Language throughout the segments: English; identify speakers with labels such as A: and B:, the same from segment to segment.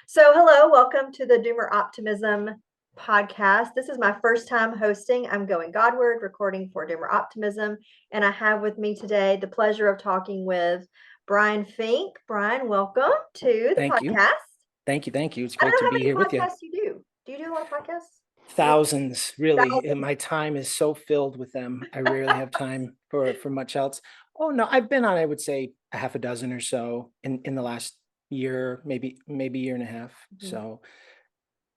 A: So, hello, welcome to the Doomer Optimism podcast. This is my first time hosting. I'm Going Godward, recording for Doomer Optimism, and I have with me today the pleasure of talking with Brian Fink. Brian, welcome to the
B: Thank you.
A: podcast.
B: Thank you. Thank you. It's
A: I don't
B: great to
A: know how
B: be
A: many
B: here with you.
A: podcasts you do. Do you do a lot of podcasts?
B: Thousands, really. And
A: Thousands.
B: my time is so filled with them. I rarely have time for much else. Oh no, I've been on, I would say, a half a dozen or so in the last year, maybe year and a half.
A: Mhm.
B: So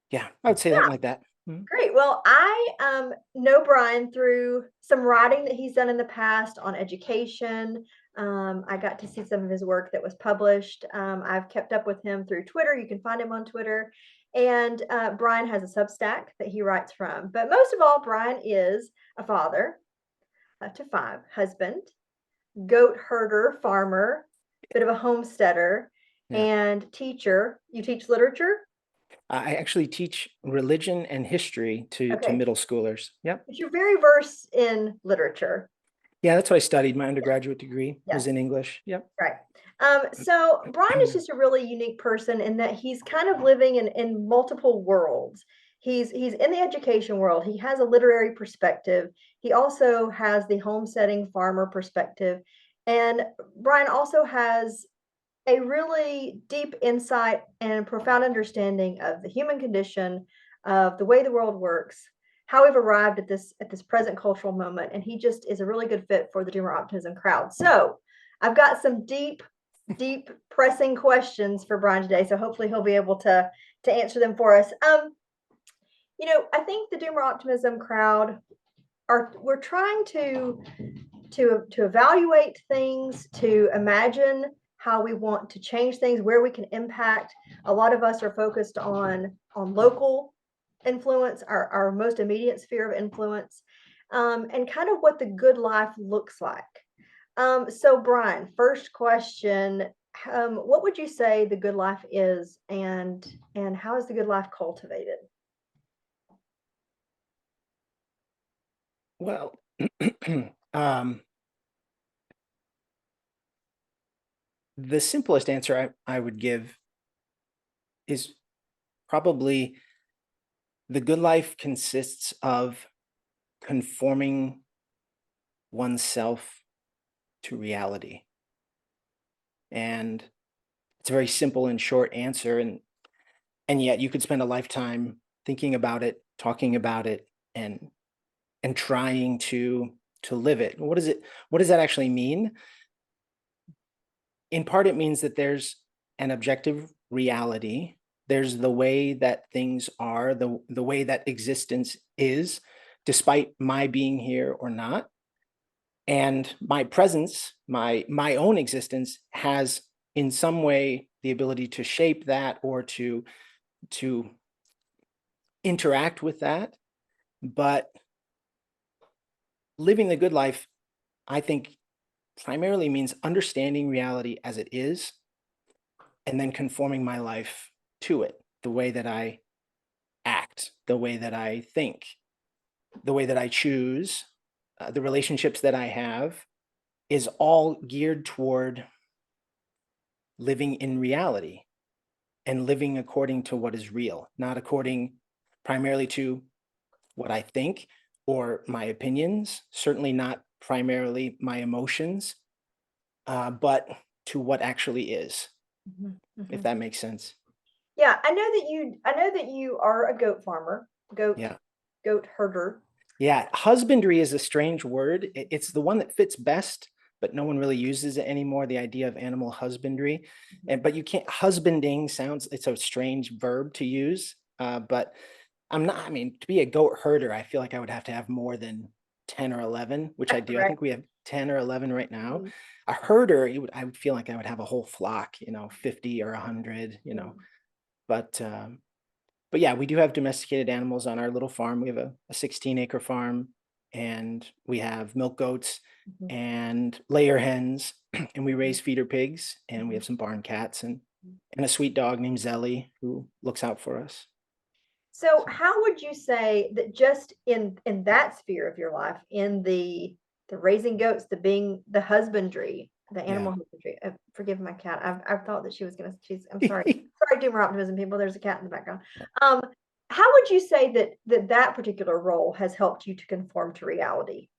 B: yeah, I would say something like that. Mhm.
A: Great. Well, I know Brian through some writing that he's done in the past on education. I got to see some of his work that was published. I've kept up with him through Twitter. You can find him on Twitter. And Brian has a Substack that he writes from. But most of all, Brian is a father to five, husband, goat herder, farmer, bit of a homesteader,
B: Yeah.
A: and teacher. You teach literature?
B: I actually teach religion and history to
A: Okay.
B: middle schoolers. Yep.
A: But you're very versed in literature.
B: Yeah, that's what I studied. My undergraduate degree was
A: Yes.
B: in English. Yep.
A: Right. So Brian is just a really unique person in that he's kind of living in multiple worlds. He's in the education world. He has a literary perspective. He also has the homesteading farmer perspective. And Brian also has a really deep insight and profound understanding of the human condition, of the way the world works, how we've arrived at this present cultural moment, and he just is a really good fit for the Doomer Optimism crowd. So, I've got some deep, pressing questions for Brian today. So hopefully he'll be able to answer them for us. I think the Doomer Optimism crowd are we're trying to evaluate things, to imagine how we want to change things, where we can impact. A lot of us are focused on local influence, our most immediate sphere of influence, and kind of what the good life looks like. So Brian, first question. What would you say the good life is, and how is the good life cultivated?
B: Well, um, the simplest answer I would give is probably the good life consists of conforming oneself to reality. And it's a very simple and short answer. And yet you could spend a lifetime thinking about it, talking about it, and trying to live it. What does that actually mean? In part, it means that there's an objective reality. There's the way that things are, the way that existence is, despite my being here or not. And my presence, my own existence, has in some way the ability to shape that or to interact with that. But living the good life, I think, primarily means understanding reality as it is and then conforming my life to it, the way that I act, the way that I think, the way that I choose, the relationships that I have is all geared toward living in reality and living according to what is real, not according primarily to what I think or my opinions, certainly not primarily my emotions, but to what actually is,
A: Mhm,
B: if
A: mhm.
B: that makes sense.
A: Yeah, I know that you are a goat farmer,
B: Yeah.
A: goat herder.
B: Yeah. Husbandry is a strange word. It's the one that fits best, but no one really uses it anymore. The idea of animal husbandry.
A: Mhm.
B: But you can't, husbanding sounds, it's a strange verb to use. But I'm not, I mean, to be a goat herder, I feel like I would have to have more than 10 or 11, which I do. I
A: Right.
B: think we have 10 or 11 right now.
A: Mhm,
B: A herder, I would feel like I would have a whole flock, 50 or 100,
A: mhm,
B: but but yeah, we do have domesticated animals on our little farm. We have a 16-acre farm, and we have milk goats
A: mhm,
B: and layer hens, and we
A: mhm,
B: raise feeder pigs, and we
A: mhm,
B: have some barn cats
A: mhm.
B: and a sweet dog named Zelly who looks out for us.
A: So,
B: So
A: how would you say that just in that sphere of your life, in the raising goats, the being the husbandry, The
B: Yeah.
A: animal husbandry. Forgive my cat. I've thought that I'm sorry. Sorry, Doomer Optimism people. There's a cat in the background. Um, how would you say that particular role has helped you to conform to reality?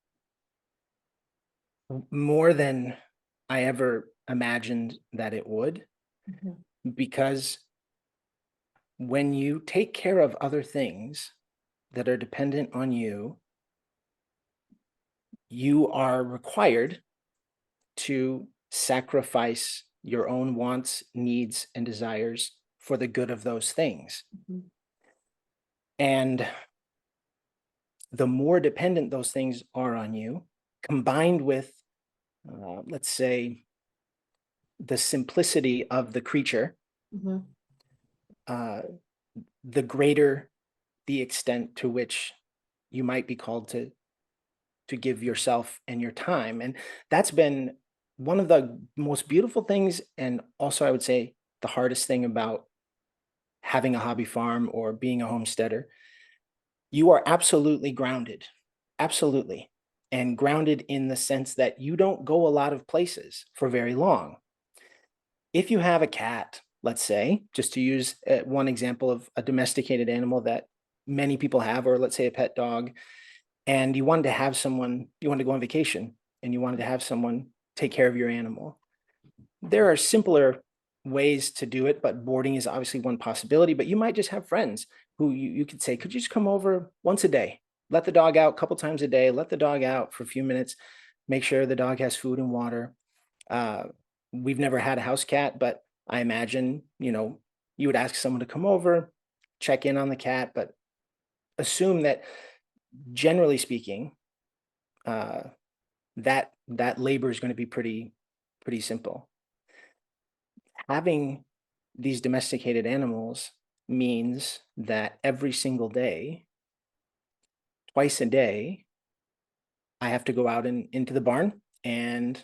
B: More than I ever imagined that it would,
A: Mhm,
B: because when you take care of other things that are dependent on you, you are required to sacrifice your own wants, needs, and desires for the good of those things.
A: mhm,
B: And the more dependent those things are on you, combined with, let's say, the simplicity of the creature,
A: mhm,
B: uh, the greater the extent to which you might be called to give yourself and your time. And that's been one of the most beautiful things, and also I would say the hardest thing about having a hobby farm or being a homesteader. You are absolutely grounded, absolutely, and grounded in the sense that you don't go a lot of places for very long. If you have a cat, let's say, just to use one example of a domesticated animal that many people have, or let's say a pet dog, and you wanted to have someone, you wanted to go on vacation and you wanted to have someone take care of your animal. There are simpler ways to do it, but boarding is obviously one possibility. But you might just have friends who you could say, could you just come over once a day? Let the dog out a couple times a day, let the dog out for a few minutes, make sure the dog has food and water. Uh, we've never had a house cat, but I imagine, you would ask someone to come over, check in on the cat, but assume that generally speaking, uh, that labor is going to be pretty simple. Having these domesticated animals means that every single day, twice a day, I have to go out into the barn, and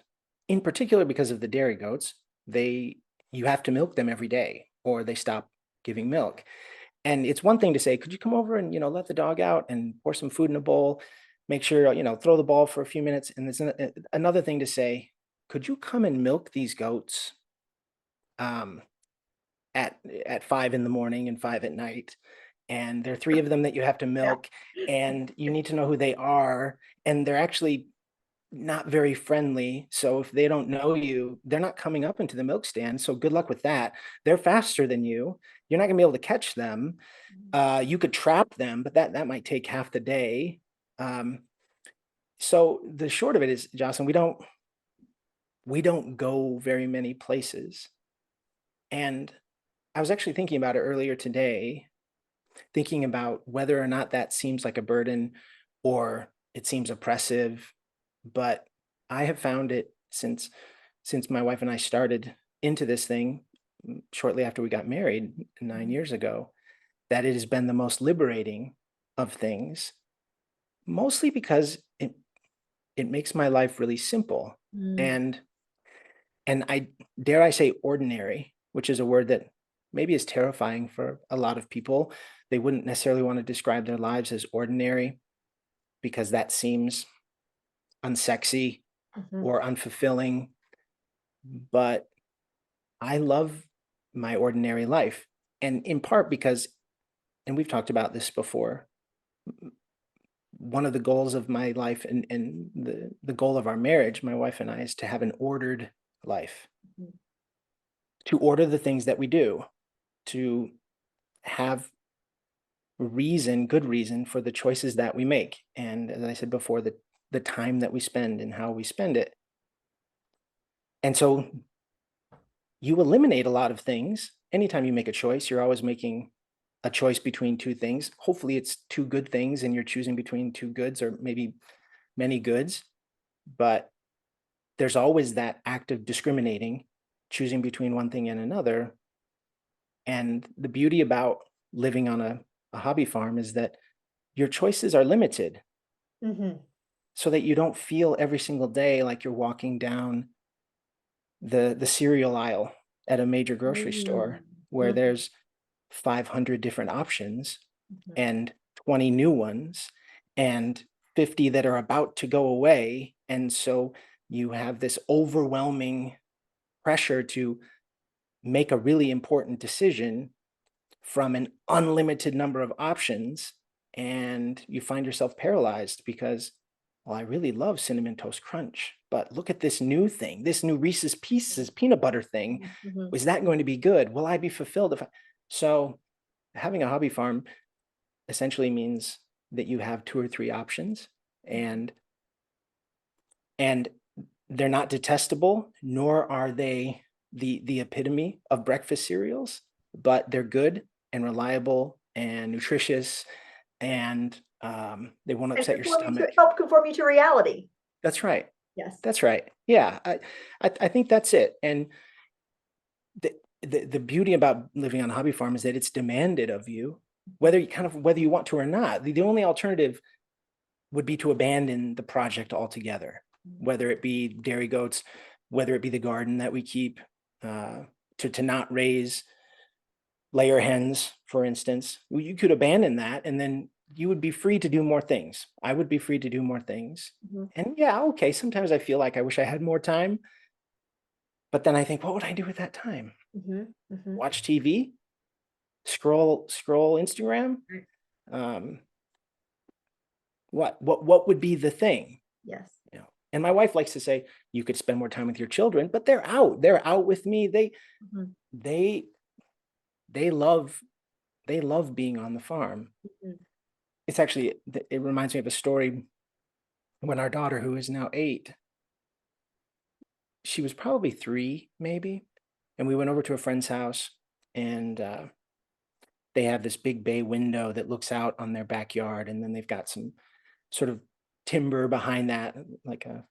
B: in particular because of the dairy goats, they you have to milk them every day or they stop giving milk. And it's one thing to say, could you come over and let the dog out and pour some food in a bowl, make sure throw the ball for a few minutes, and it's another thing to say, could you come and milk these goats um, at 5 in the morning and 5 at night, and there are 3 of them that you have to
A: yeah,
B: milk, and you need to know who they are, and they're actually not very friendly, so if they don't know you, they're not coming up into the milk stand, so good luck with that. They're faster than you. You're not gonna be able to catch them. You could trap them, but that might take half the day. Um, so the short of it is, Jocelyn, we don't go very many places, and I was actually thinking about it earlier today, thinking about whether or not that seems like a burden or it seems oppressive. But I have found it since my wife and I started into this thing shortly after we got married 9 years ago, that it has been the most liberating of things, mostly because it makes my life really simple.
A: mm,
B: And I dare I say ordinary, which is a word that maybe is terrifying for a lot of people. They wouldn't necessarily want to describe their lives as ordinary because that seems unsexy
A: mhm,
B: or unfulfilling. But I love my ordinary life. And in part because, and we've talked about this before, one of the goals of my life and the goal of our marriage, my wife and I, is to have an ordered life,
A: mhm,
B: to order the things that we do, to have good reason for the choices that we make. And as I said before, the time that we spend and how we spend it. And so you eliminate a lot of things. Anytime you make a choice, you're always making a choice between two things. Hopefully it's two good things and you're choosing between two goods or maybe many goods, but there's always that act of discriminating, choosing between one thing and another. And the beauty about living on a hobby farm is that your choices are limited
A: mhm,
B: so that you don't feel every single day like you're walking down the cereal aisle at a major grocery
A: mm,
B: store where
A: mhm,
B: there's 500 different options
A: mhm,
B: and 20 new ones and 50 that are about to go away. And so you have this overwhelming pressure to make a really important decision from an unlimited number of options, and you find yourself paralyzed because, well, I really love cinnamon toast crunch, but look at this new thing, this new Reese's Pieces peanut butter thing.
A: Mhm.
B: Is that going to be good? Will I be fulfilled if I... So having a hobby farm essentially means that you have 2 or 3 options, and and they're not detestable, nor are they the epitome of breakfast cereals, but they're good and reliable and nutritious, and they won't
A: And
B: upset your stomach.
A: conform you to reality.
B: That's right.
A: Yes.
B: That's right. Yeah, I think that's it. And the beauty about living on a hobby farm is that it's demanded of you, whether you want to or not. The only alternative would be to abandon the project altogether, whether it be dairy goats, whether it be the garden that we keep, to not raise layer hens, for instance. You could abandon that, and then you would be free to do more things. I would be free to do more things.
A: Mhm.
B: And yeah, okay, sometimes I feel like I wish I had more time, but then I think, what would I do with that time?
A: Mhm. Mhm.
B: Watch TV, scroll Instagram.
A: Right.
B: Um, what would be the thing?
A: Yes.
B: You know, and my wife likes to say, you could spend more time with your children, but they're out with me.
A: Mhm.
B: They they love they love being on the farm.
A: Mhm.
B: It's actually, it reminds me of a story. When our daughter, who is now 8, she was probably 3 maybe, and we went over to a friend's house, and they have this big bay window that looks out on their backyard, and then they've got some sort of timber behind that, like a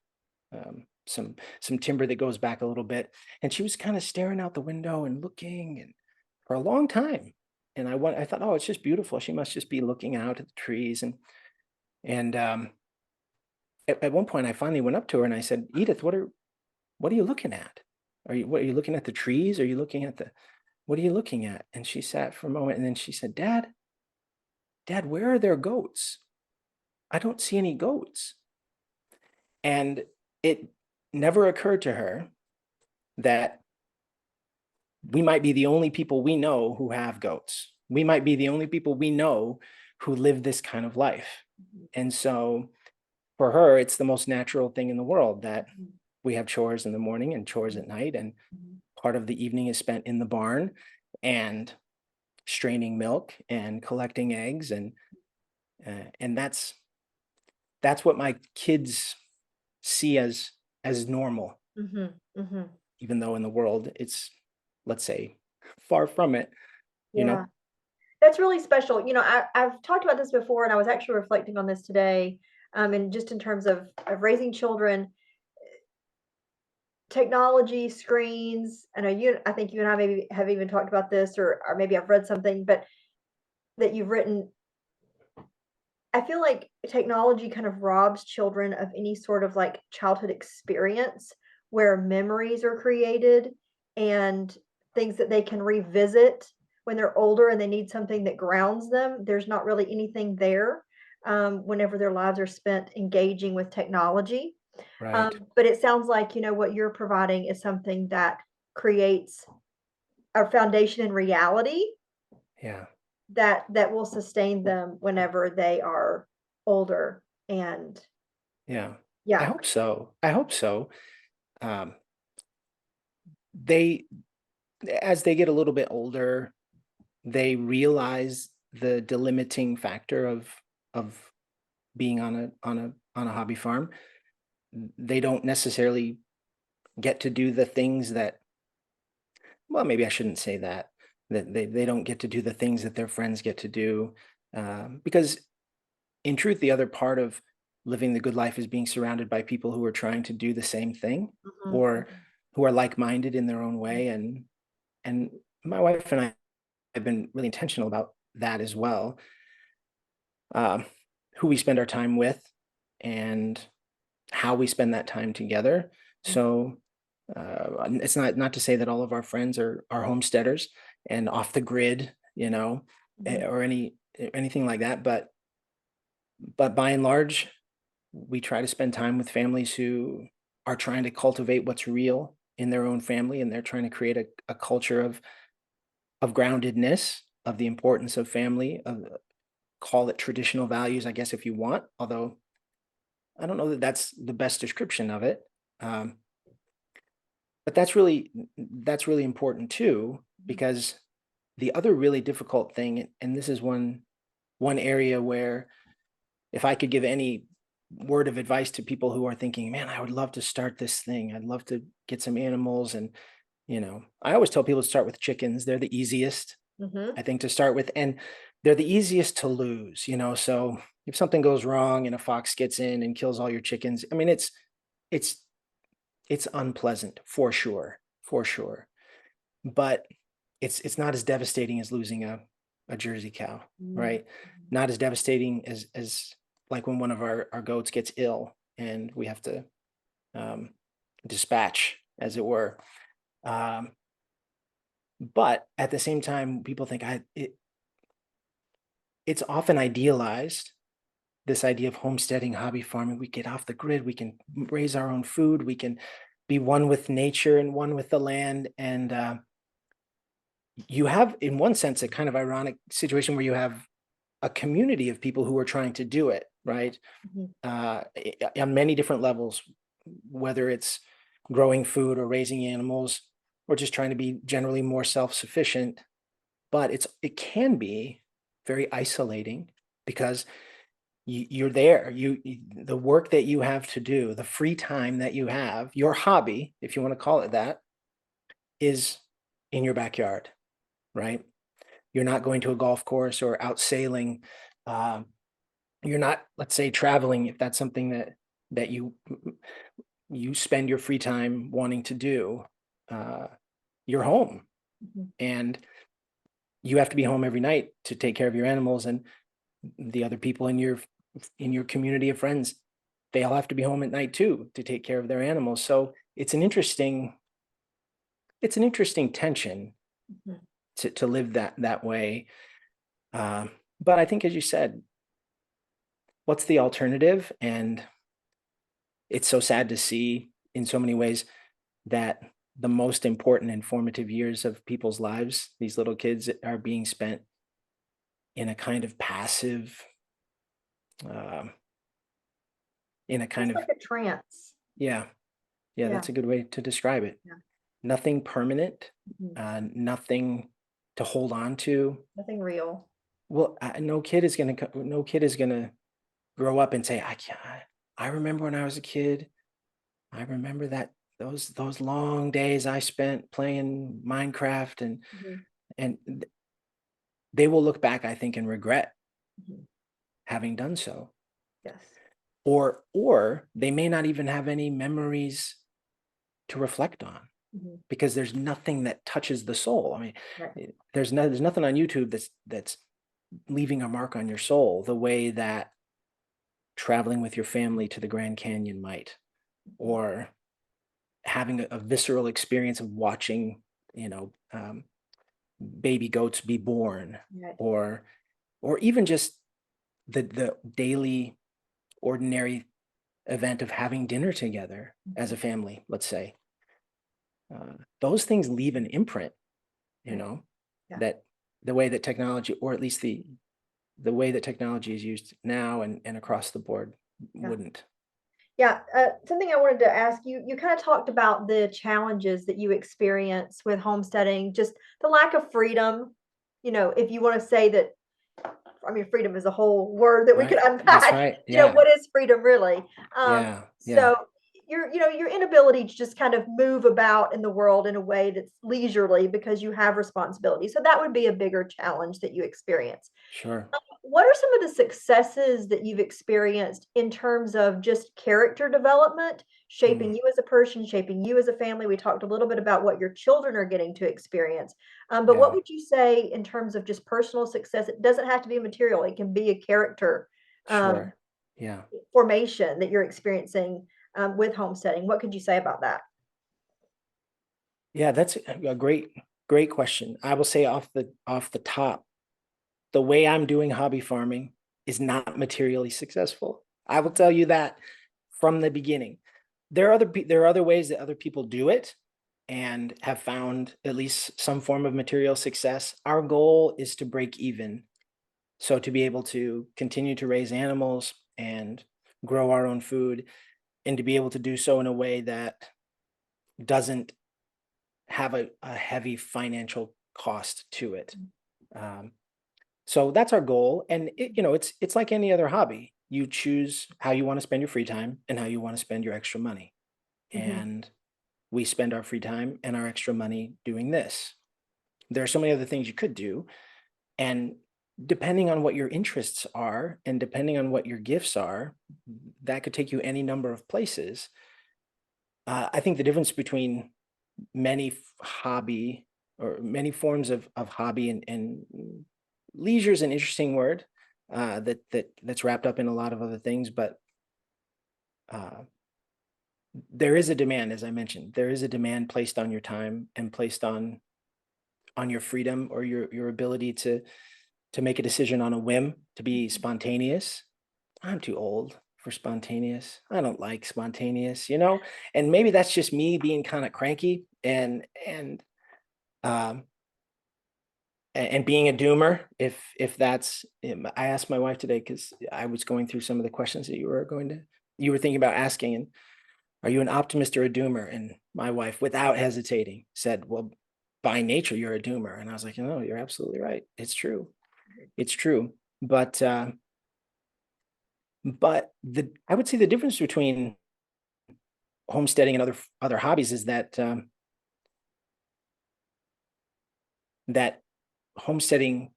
B: some timber that goes back a little bit. And she was kind of staring out the window and looking, and for a long time. And I thought, oh, it's just beautiful. She must just be looking out at the trees. And at one point, I finally went up to her and I said, Edith, what are you looking at? Are you looking at the trees? Are you looking at the what are you looking at? And she sat for a moment, and then she said, Dad, where are there goats? I don't see any goats. And it never occurred to her that we might be the only people we know who have goats. We might be the only people we know who live this kind of life.
A: Mhm.
B: And so for her, it's the most natural thing in the world that
A: Mhm.
B: we have chores in the morning and chores at night. And
A: Mhm.
B: part of the evening is spent in the barn and straining milk and collecting eggs. And that's what my kids see as normal,
A: Mhm. Mhm.
B: even though in the world it's, let's say, far from it, you
A: Yeah.
B: know?
A: That's really special. I've talked about this before, and I was actually reflecting on this today, and just in terms of raising children, technology, screens. I think you and I maybe have even talked about this, or maybe I've read something, but that you've written. I feel like technology kind of robs children of any sort of like childhood experience where memories are created and things that they can revisit when they're older and they need something that grounds them. There's not really anything there whenever their lives are spent engaging with technology.
B: Right.
A: But it sounds like, what you're providing is something that creates a foundation in reality
B: Yeah.
A: that will sustain them whenever they are older. And
B: Yeah. I
A: yeah.
B: hope so. I hope so. Um, they, as they get a little bit older, they realize the delimiting factor of being on a hobby farm. They don't necessarily get to do the things that, well, maybe I shouldn't say that, that they don't get to do the things that their friends get to do. Because in truth, the other part of living the good life is being surrounded by people who are trying to do the same thing,
A: Mhm,
B: or who are like-minded in their own way. And my wife and I have been really intentional about that as well. Um, who we spend our time with, and how we spend that time together.
A: mhm,
B: So it's not to say that all of our friends are homesteaders and off the grid,
A: mhm,
B: or anything like that. But by and large, we try to spend time with families who are trying to cultivate what's real in their own family, and they're trying to create a culture of groundedness, of the importance of family, of call it traditional values, I guess, if you want, although I don't know that that's the best description of it. Um, but that's really important too, because the other really difficult thing, and this is one area where if I could give any word of advice to people who are thinking, man, I would love to start this thing. I'd love to get some animals. And, I always tell people to start with chickens. They're the easiest,
A: Mm-hmm.
B: I think, to start with. And they're the easiest to lose, so if something goes wrong and a fox gets in and kills all your chickens, I mean, it's unpleasant for sure, for sure. But it's not as devastating as losing a Jersey cow, right? Not as devastating as like when one of our goats gets ill and we have to dispatch, as it were. But at the same time, people think it's often idealized, this idea of homesteading, hobby farming. We get off the grid, we can raise our own food, we can be one with nature and one with the land. And you have, in one sense, a kind of ironic situation where you have a community of people who are trying to do it, right? On many different levels, whether it's growing food or raising animals or just trying to be generally more self-sufficient. But it can be very isolating because you're there. The work that you have to do, the free time that you have, your hobby, if you want to call it that, is in your backyard, right? You're not going to a golf course or out sailing. You're not, let's say, traveling, if that's something that you spend your free time wanting to do. You're home, and you have to be home every night to take care of your animals, and the other people in your community of friends, they all have to be home at night too to take care of their animals. So it's an interesting tension to live that way. But I think, as you said, what's the alternative? And it's so sad to see in so many ways that the most important and formative years of people's lives, these little kids, are being spent in a kind of passive, um, in a kind
A: It's
B: of,
A: like a trance.
B: yeah,
A: Yeah.
B: that's a good way to describe it.
A: Yeah.
B: Nothing permanent, nothing to hold on to.
A: Nothing real.
B: Well, no kid is gonna grow up and say, I remember when I was a kid. I remember that those long days I spent playing Minecraft, and they will look back, I think, and regret having done so.
A: Yes.
B: Or they may not even have any memories to reflect on, because there's nothing that touches the soul. I mean,
A: Right.
B: there's nothing on YouTube that's leaving a mark on your soul the way that traveling with your family to the Grand Canyon might, or having a visceral experience of watching, baby goats be born,
A: Right.
B: or even just the daily ordinary event of having dinner together as a family, let's say. Those things leave an imprint,
A: Yeah.
B: that the way that technology, or at least the way that technology is used now and across the board, wouldn't.
A: Yeah, something I wanted to ask you, you kind of talked about the challenges that you experience with homesteading, just the lack of freedom. If you want to say that, I mean, freedom is a whole word that we could
B: Right. That's
A: unpack.
B: right. Yeah.
A: What is freedom really?
B: Yeah. Yeah.
A: So your inability to just kind of move about in the world in a way that's leisurely because you have responsibility. So that would be a bigger challenge that you experience.
B: Sure.
A: What are some of the successes that you've experienced in terms of just character development, shaping you as a person, shaping you as a family? We talked a little bit about what your children are getting to experience. But what
B: Yeah.
A: would you say in terms of just personal success? It doesn't have to be material, it can be a character
B: Sure. Yeah.
A: formation that you're experiencing with homesteading. What could you say about that?
B: Yeah, that's a great question. I will say off the top, the way I'm doing hobby farming is not materially successful. I will tell you that from the beginning. there are other ways that other people do it and have found at least some form of material success. Our goal is to break even. So to be able to continue to raise animals and grow our own food, and to be able to do so in a way that doesn't have a heavy financial cost to it. So that's our goal. And it's like any other hobby. You choose how you want to spend your free time and how you want to spend your extra money.
A: Mhm.
B: And we spend our free time and our extra money doing this. There are so many other things you could do. And depending on what your interests are and depending on what your gifts are, that could take you any number of places. I think the difference between hobby or many forms of hobby and leisure is an interesting word that's wrapped up in a lot of other things, but uh, there is a demand, as I mentioned, there is a demand placed on your time and placed on your freedom or your ability to make a decision on a whim, to be spontaneous. I'm too old for spontaneous. I don't like spontaneous, and maybe that's just me being kind of cranky um and being a doomer. If that's, I asked my wife today because I was going through some of the questions that you were thinking about asking, and are you an optimist or a doomer? And my wife, without hesitating, said, well, by nature, you're a doomer. And I was like, no, you're absolutely right. It's true. It's true. But I would say the difference between homesteading and other hobbies is that homesteading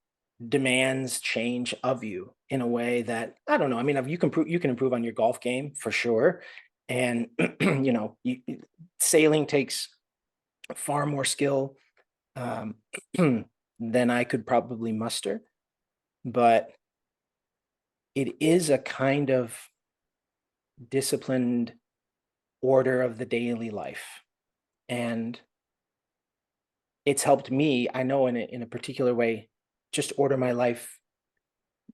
B: demands change of you in a way that, I don't know. I mean, you can improve on your golf game for sure, and sailing takes far more skill um, than I could probably muster, but it is a kind of disciplined order of the daily life, and it's helped me, I know, in a particular way, just order my life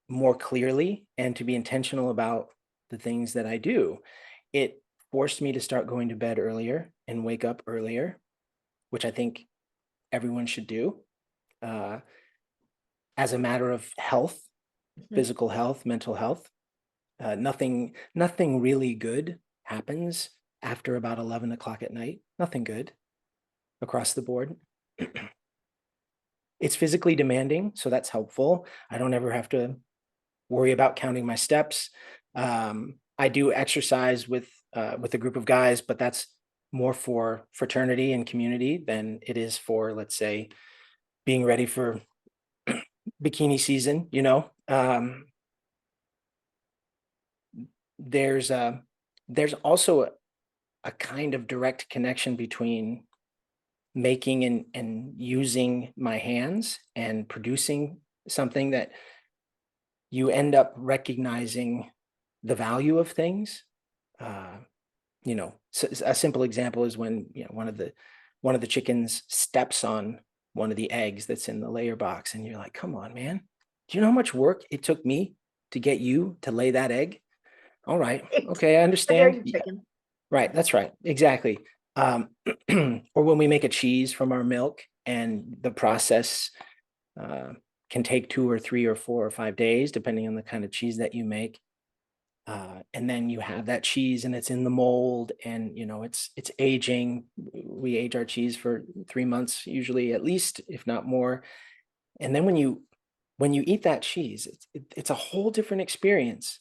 B: more clearly and to be intentional about the things that I do. It forced me to start going to bed earlier and wake up earlier, which I think everyone should do, uh, as a matter of health,
A: Mhm.
B: physical health, mental health. Nothing really good happens after about 11 o'clock at night. Nothing good across the board. It's physically demanding, so that's helpful. I don't ever have to worry about counting my steps. I do exercise with a group of guys, but that's more for fraternity and community than it is for, let's say, being ready for bikini season. There's there's also a kind of direct connection between making and using my hands and producing something that you end up recognizing the value of things. Uh, so a simple example is when one of the chickens steps on one of the eggs that's in the layer box, and you're like, "Come on, man! Do you know how much work it took me to get you to lay that egg?" All right, okay, I
A: How dare
B: understand.
A: you,
B: Yeah,
A: chicken?
B: right, that's right, exactly. Um, or when we make a cheese from our milk, and the process uh, can take 2 or 3 or 4 or 5 days, depending on the kind of cheese that you make. And then you have that cheese and it's in the mold, and it's aging. We age our cheese for 3 months, usually, at least, if not more. And then when you eat that cheese, it's a whole different experience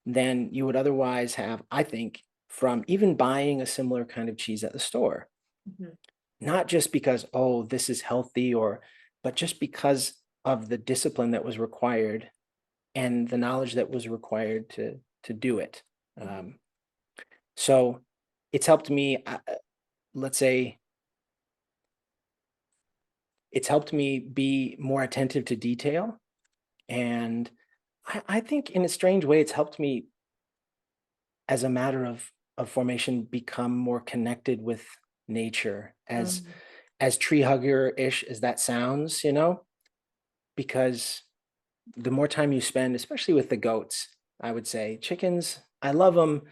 B: than you would otherwise have, I think, from even buying a similar kind of cheese at the store.
A: Mhm.
B: Not just because, oh, this is healthy, but just because of the discipline that was required and the knowledge that was required to do it. Um, so it's helped me, let's say, it's helped me be more attentive to detail. And I think in a strange way, it's helped me, as a matter of formation, become more connected with nature,
A: Mm.
B: as tree hugger-ish as that sounds, because the more time you spend, especially with the goats, I would say chickens, I love them.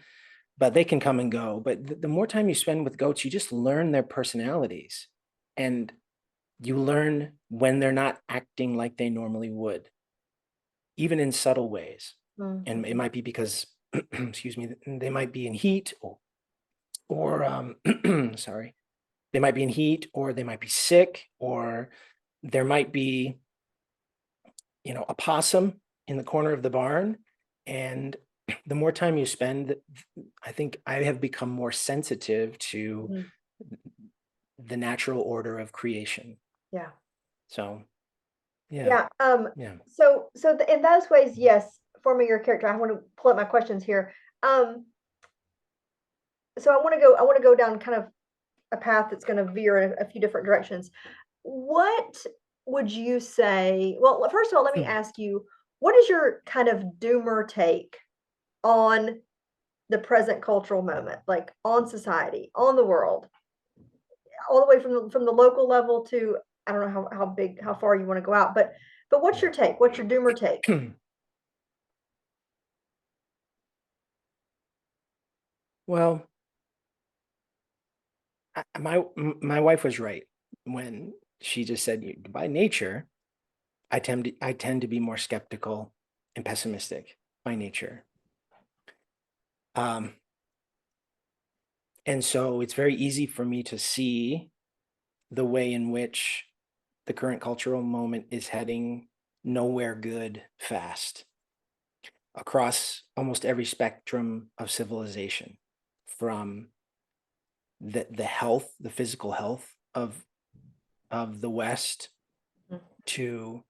B: but they can come and go. But the more time you spend with goats, you just learn their personalities, and you learn when they're not acting like they normally would, even in subtle ways. And it might be because, excuse me, they might be in heat, or sorry, they might be in heat, or they might be sick, or there might be, a possum in the corner of the barn. And the more time you spend, I think I have become more sensitive to
A: Mhm.
B: the natural order of creation.
A: Yeah.
B: So, yeah,
A: Yeah.
B: yeah.
A: So in those ways, yes, forming your character. I want to pull up my questions here. Um, so I want to go down kind of a path that's going to veer in a few different directions. What would you say? Well, first of all, let me ask you, what is your kind of doomer take on the present cultural moment, like on society, on the world, all the way from the local level to I don't know how big, how far you want to go out, but what's your take? What's your doomer take?
B: Well, my wife was right when she just said, by nature, I tend to be more skeptical and pessimistic by nature. Um, and so it's very easy for me to see the way in which the current cultural moment is heading nowhere good fast across almost every spectrum of civilization, from the physical health of the West,
A: Mm.
B: to,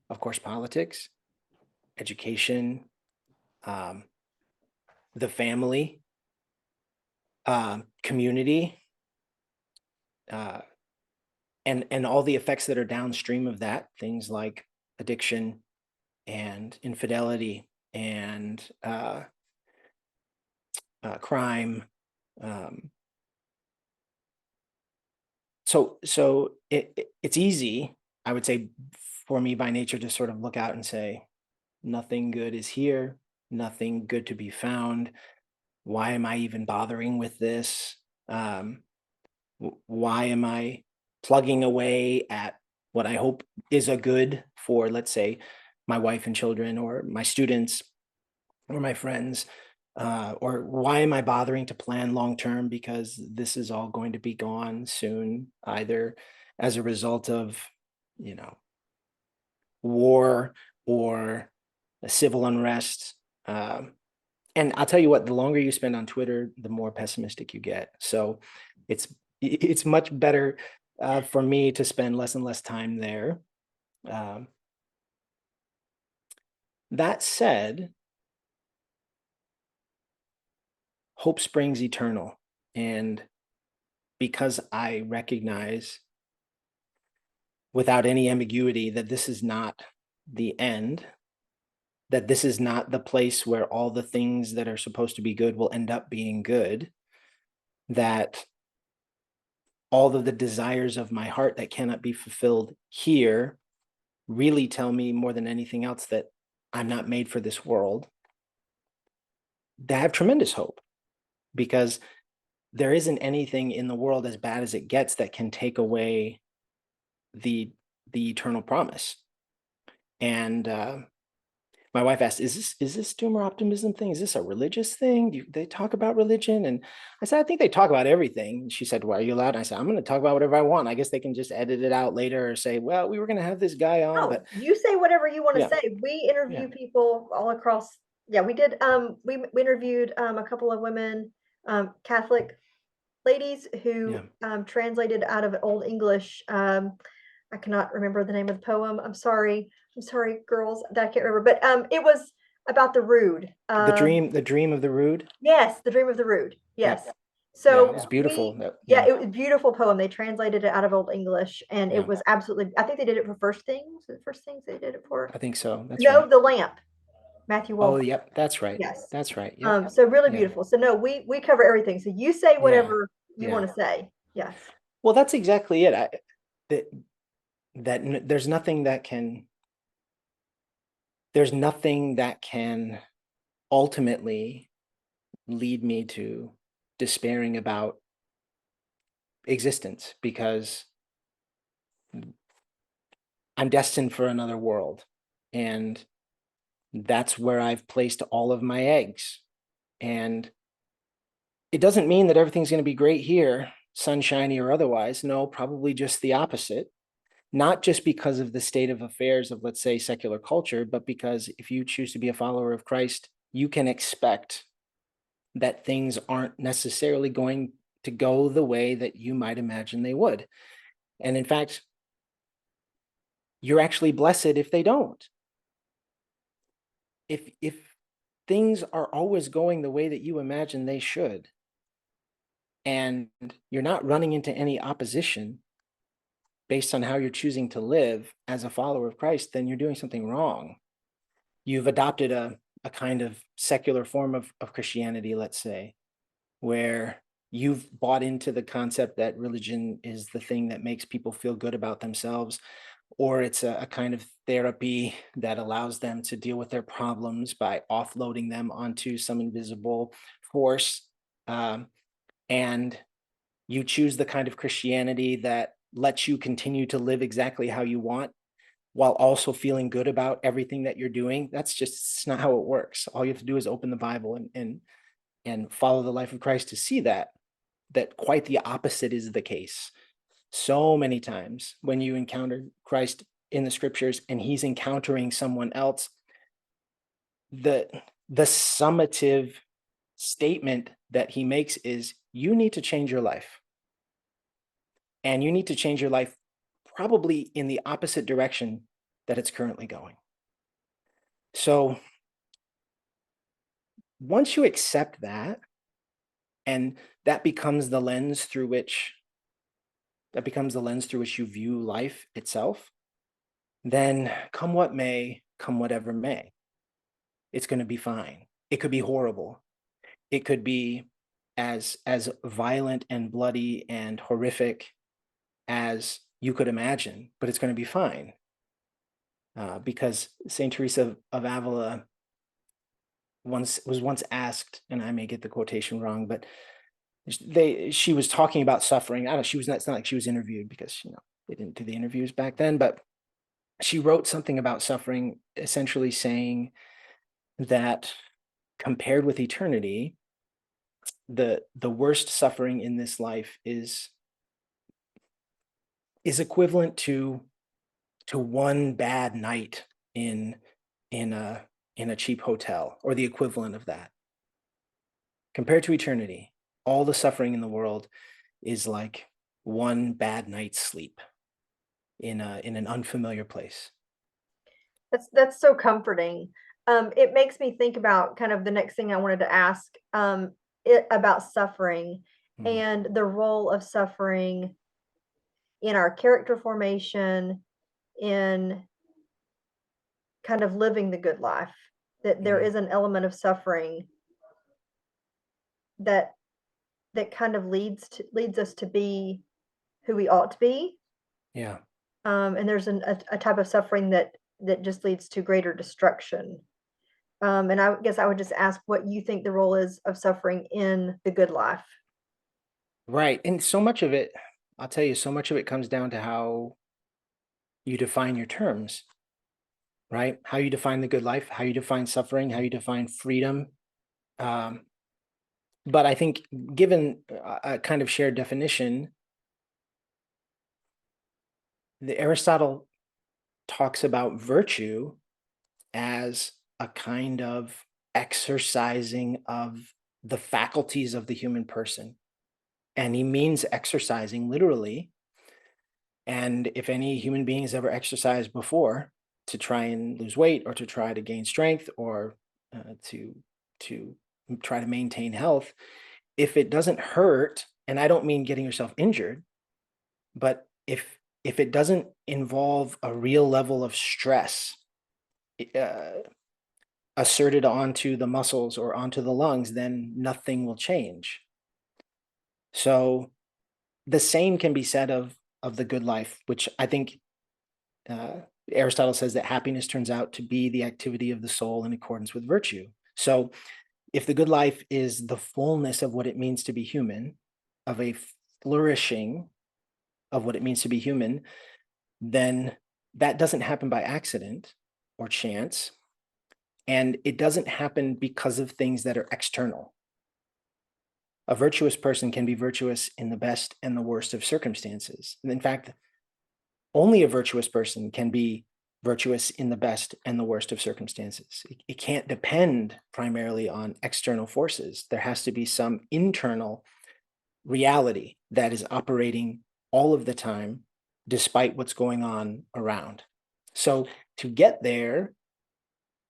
B: of course, politics, education, um, the family, community, uh, and all the effects that are downstream of that, things like addiction and infidelity and crime. Um, so it's easy, I would say, for me by nature to sort of look out and say, nothing good is here, nothing good to be found. Why am I even bothering with this? Um, why am I plugging away at what I hope is a good for, let's say, my wife and children, or my students, or my friends? Or why am I bothering to plan long term, because this is all going to be gone soon, either as a result of, you know, war or a civil unrest. And I'll tell you what, the longer you spend on Twitter, the more pessimistic you get. So it's it's much better for me to spend less and less time there. Um, that said, hope springs eternal. And because I recognize without any ambiguity that this is not the end, that this is not the place where all the things that are supposed to be good will end up being good, that all of the desires of my heart that cannot be fulfilled here really tell me more than anything else that I'm not made for this world, that I have tremendous hope, because there isn't anything in the world, as bad as it gets, that can take away the eternal promise. And my wife asked, "Is this Doomer Optimism thing? Is this a religious thing? Do they talk about religion?" And I said, "I think they talk about everything." And she said, "Well, are you allowed?" And I said, "I'm going to talk about whatever I want. I guess they can just edit it out later or say, well, we were going to have this guy on,
A: No,
B: but
A: you say whatever you want to
B: yeah,
A: say. We
B: yeah,
A: interview people all across. Yeah, we did. We interviewed a couple of women, Catholic ladies who
B: yeah."
A: translated out of Old English. I cannot remember the name of the poem. I'm sorry. I'm sorry, girls, that I can't remember. But it was about the rude.
B: The dream of the rude.
A: Yes, the Dream of the Rude.
B: Yep.
A: Yes.
B: Yeah, it
A: So
B: was beautiful.
A: yeah,
B: Yeah,
A: it was a beautiful poem. They translated it out of Old English, and it
B: yeah.
A: was absolutely. I think they did it for First Things. The First Things they did it for.
B: I think so. That's
A: No,
B: right.
A: The Lamp. Matthew
B: Oh,
A: Walker.
B: yep. That's right.
A: Yes.
B: That's right. Yep.
A: So really
B: Yeah.
A: beautiful. So no, we cover everything. So you say
B: Yeah.
A: whatever you
B: Yeah.
A: want to say. Yes.
B: Well, that's exactly it. That there's nothing that can. There's nothing that can ultimately lead me to despairing about existence, because I'm destined for another world. And that's where I've placed all of my eggs. And it doesn't mean that everything's going to be great here, sunshiny or otherwise. No, probably just the opposite. Not just because of the state of affairs of, let's say, secular culture, but because if you choose to be a follower of Christ, you can expect that things aren't necessarily going to go the way that you might imagine they would. And in fact, you're actually blessed if they don't. If things are always going the way that you imagine they should, and you're not running into any opposition based on how you're choosing to live as a follower of Christ, then you're doing something wrong. You've adopted a kind of secular form of Christianity, let's say, where you've bought into the concept that religion is the thing that makes people feel good about themselves, or it's a kind of therapy that allows them to deal with their problems by offloading them onto some invisible force. And you choose the kind of Christianity that lets you continue to live exactly how you want while also feeling good about everything that you're doing. It's not how it works. All you have to do is open the Bible and follow the life of Christ to see that quite the opposite is the case. So many times when you encounter Christ in the scriptures and he's encountering someone else, the summative statement that he makes is, you need to change your life. And you need to change your life probably in the opposite direction that it's currently going. So once you accept that, and that becomes the lens through which you view life itself, then come what may, come whatever may, it's going to be fine. It could be horrible. It could be as violent and bloody and horrific as you could imagine, but it's going to be fine. Because Saint Teresa of Avila was once asked, and I may get the quotation wrong, but she was talking about suffering. I don't know, it's not like she was interviewed, because they didn't do the interviews back then, but she wrote something about suffering, essentially saying that compared with eternity, the worst suffering in this life is equivalent to one bad night in a cheap hotel, or the equivalent of that. Compared to eternity, all the suffering in the world is like one bad night's sleep in an unfamiliar place.
A: That's so comforting. It makes me think about kind of the next thing I wanted to ask, about suffering and the role of suffering in our character formation, in kind of living the good life. That there is an element of suffering that kind of leads us to be who we ought to be.
B: Yeah.
A: And there's a type of suffering that just leads to greater destruction. And I guess I would just ask what you think the role is of suffering in the good life.
B: Right. And so much of it, I'll tell you, so much of it comes down to how you define your terms, right? How you define the good life, how you define suffering, how you define freedom. But I think given a kind of shared definition, Aristotle talks about virtue as a kind of exercising of the faculties of the human person. And he means exercising literally. And if any human being has ever exercised before to try and lose weight, or to try to gain strength, or to try to maintain health, if it doesn't hurt, and I don't mean getting yourself injured, but if it doesn't involve a real level of stress asserted onto the muscles or onto the lungs, then nothing will change. So the same can be said of the good life, which I think Aristotle says that happiness turns out to be the activity of the soul in accordance with virtue. So if the good life is the fullness of what it means to be human, of a flourishing of what it means to be human, then that doesn't happen by accident or chance. And it doesn't happen because of things that are external. A virtuous person can be virtuous in the best and the worst of circumstances. And in fact, only a virtuous person can be virtuous in the best and the worst of circumstances. It can't depend primarily on external forces. There has to be some internal reality that is operating all of the time, despite what's going on around. So to get there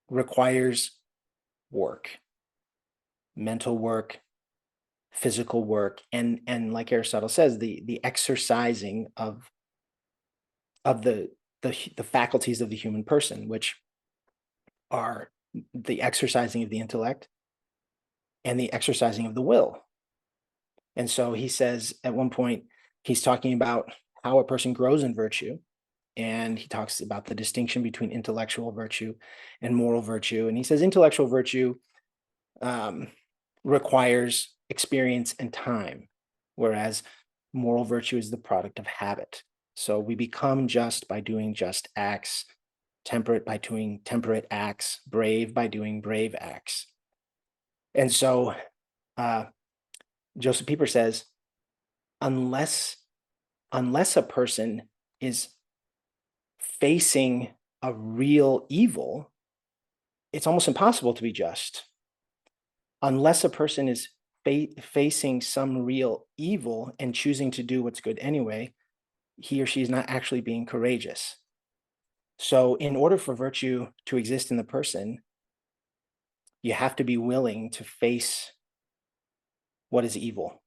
B: requires work, mental work, physical work, and like Aristotle says, the exercising of the faculties of the human person, which are the exercising of the intellect and the exercising of the will. And so he says at one point, he's talking about how a person grows in virtue. And he talks about the distinction between intellectual virtue and moral virtue. And he says intellectual virtue requires experience and time, whereas moral virtue is the product of habit. So we become just by doing just acts, temperate by doing temperate acts, brave by doing brave acts. And so Joseph Pieper says, unless a person is facing a real evil, it's almost impossible to be just. Unless a person is facing some real evil and choosing to do what's good anyway, he or she is not actually being courageous. So in order for virtue to exist in the person, you have to be willing to face what is evil.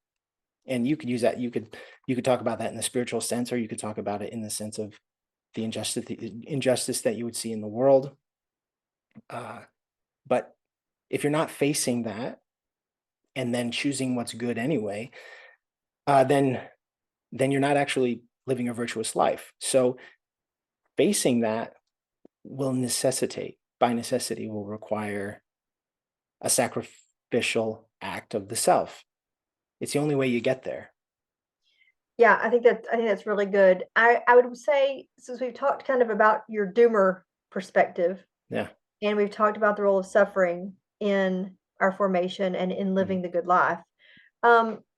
B: And you could use that, you could talk about that in the spiritual sense, or you could talk about it in the sense of the injustice that you would see in the world. But if you're not facing that and then choosing what's good anyway, then you're not actually living a virtuous life. So facing that will by necessity, will require a sacrificial act of the self. It's the only way you get there.
A: Yeah, I think that's really good. I would say, since we've talked kind of about your doomer perspective,
B: Yeah.
A: and we've talked about the role of suffering in our formation and in living the good life.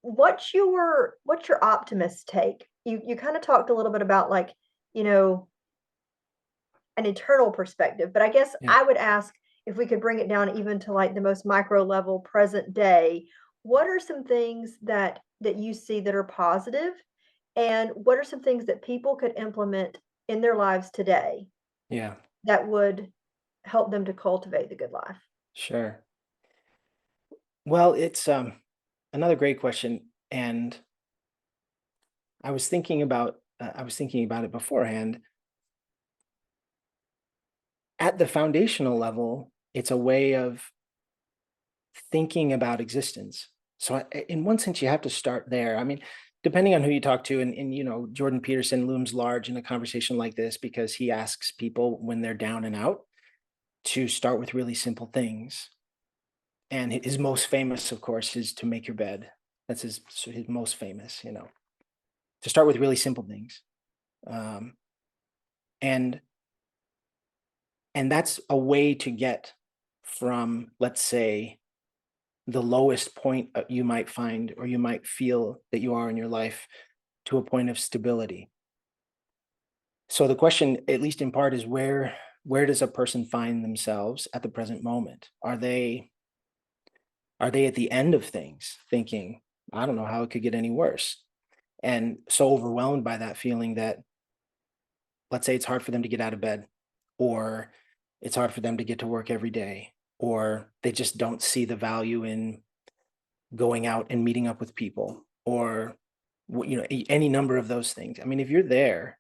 A: What's your optimist take? You kind of talked a little bit about, like, you know, an eternal perspective, but I guess
B: Yeah.
A: I would ask, if we could bring it down even to like the most micro level, present day, what are some things that you see that are positive, and what are some things that people could implement in their lives today
B: Yeah.
A: that would help them to cultivate the good life?
B: Sure. Well, it's another great question, and I was thinking about it beforehand. At the foundational level, it's a way of thinking about existence. So in one sense, you have to start there. I mean, depending on who you talk to, and Jordan Peterson looms large in a conversation like this because he asks people when they're down and out to start with really simple things. And his most famous, of course, is to make your bed. That's his most famous, to start with really simple things. And that's a way to get from, let's say, the lowest point you might find or you might feel that you are in your life to a point of stability. So the question, at least in part, is where does a person find themselves at the present moment? Are they at the end of things thinking, I don't know how it could get any worse? And so overwhelmed by that feeling that, let's say, it's hard for them to get out of bed, or it's hard for them to get to work every day, or they just don't see the value in going out and meeting up with people, or any number of those things. I mean, if you're there,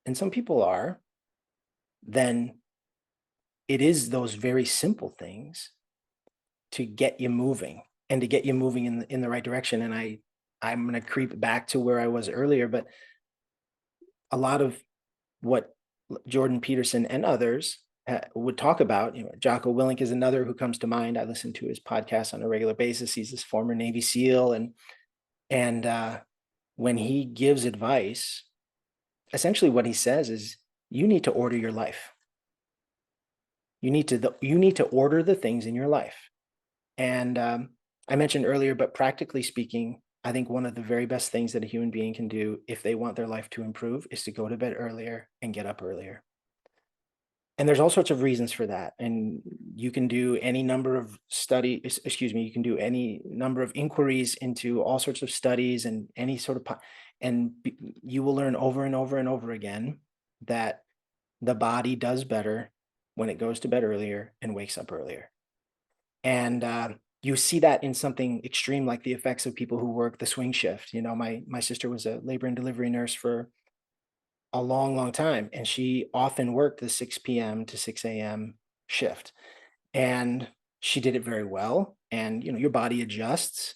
B: and some people are, then it is those very simple things to get you moving, and to get you moving in the right direction. And I'm going to creep back to where I was earlier, but a lot of what Jordan Peterson and others would talk about. Jocko Willink is another who comes to mind. I listen to his podcast on a regular basis. He's this former Navy SEAL, and when he gives advice, essentially what he says is, you need to order your life. You need to order the things in your life. And I mentioned earlier, but practically speaking, I think one of the very best things that a human being can do if they want their life to improve is to go to bed earlier and get up earlier. And there's all sorts of reasons for that. And you can do any number of you can do any number of inquiries into all sorts of studies and any sort of, you will learn over and over and over again that the body does better when it goes to bed earlier and wakes up earlier. And you see that in something extreme like the effects of people who work the swing shift. My sister was a labor and delivery nurse for a long, long time, and she often worked the 6 p.m. to 6 a.m. shift. And she did it very well. And, your body adjusts.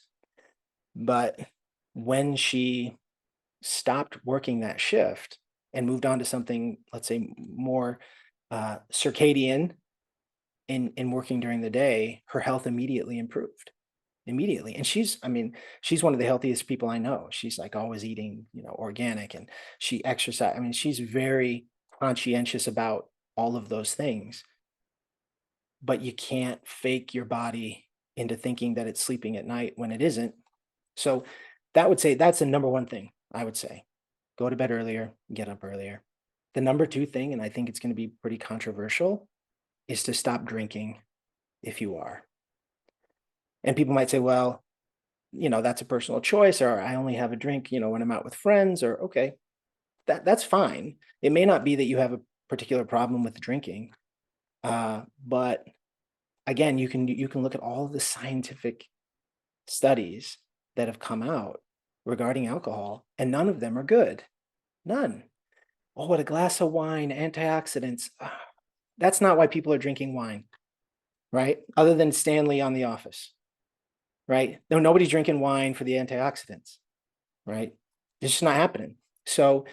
B: But when she stopped working that shift and moved on to something, let's say, more circadian in working during the day, her health immediately improved. Immediately. And she's one of the healthiest people I know. She's like always eating, organic, and she exercise. She's very conscientious about all of those things. But you can't fake your body into thinking that it's sleeping at night when it isn't. So that's the number one thing I would say. Go to bed earlier, get up earlier. The number two thing, and I think it's going to be pretty controversial, is to stop drinking if you are. And people might say, well, that's a personal choice, or I only have a drink, when I'm out with friends, or okay, that's fine. It may not be that you have a particular problem with drinking, but again, you can look at all of the scientific studies that have come out regarding alcohol, and none of them are good. None. Oh, what a glass of wine, antioxidants. That's not why people are drinking wine, right? Other than Stanley on The Office. Right? No, nobody's drinking wine for the antioxidants, right? It's just not happening. So